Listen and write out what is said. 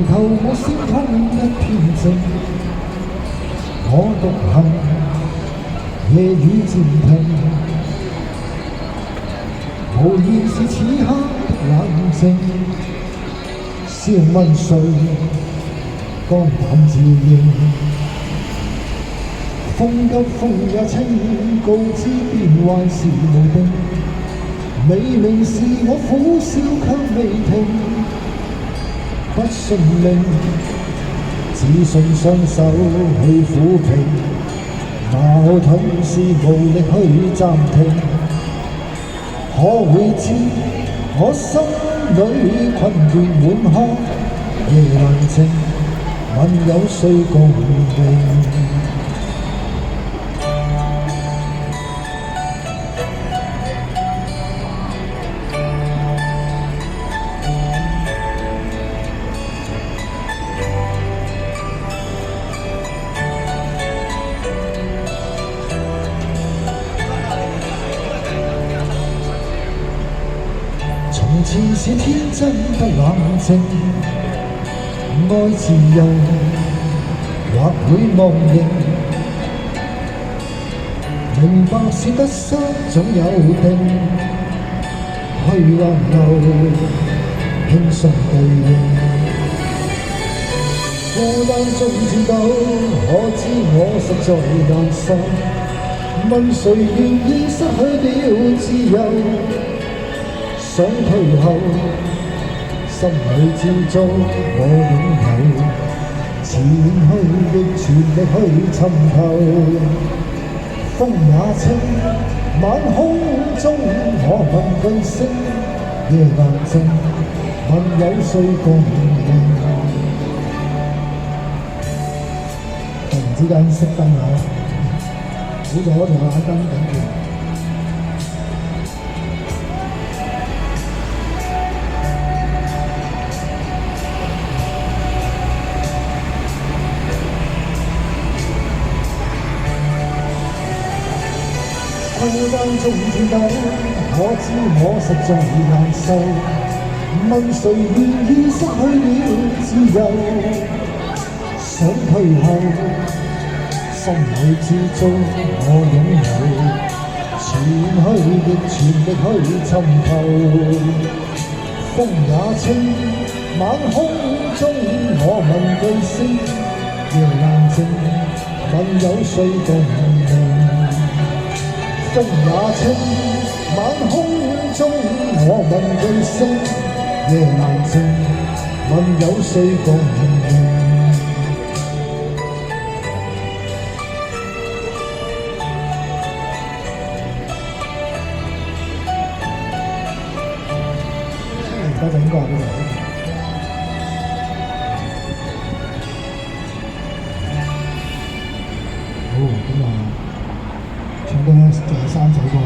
頭我星空一片靜，我獨行，夜雨漸停，無言是此刻的冷靜，笑問誰肝膽照應，風急風也清，告知變幻是無定，明明是我苦笑卻未停，不信命，只信雙手去撫平，矛盾是無力去暫停，可會知我心裏困倦滿腔，夜闌靜，問有誰共鳴？從前是天真不冷靜，愛自由或會忘形，明白是得失總有定，去或留，輕鬆對應。孤單中戰鬥，可知我實在難受，問誰願意失去了自由？想退後，心裏照遭我擁有，前去亦全力去尋求。風也清，晚空中我問句聲，夜闌靜，問有誰共鳴？突然之間熄燈啦，好在我仲有眼燈緊住。孤單中戰鬥，可知我實在難受，問誰願意失去了自由？想退後，心裏知遭我擁有，前去亦全力去尋求。風也清，晚空中我問句聲，夜闌靜，問有誰共鳴？風也清，晚空中我問句聲，夜闌靜，問有誰共鳴？多謝應該係呢度。好，咁啊，唱多仲有3首歌啊。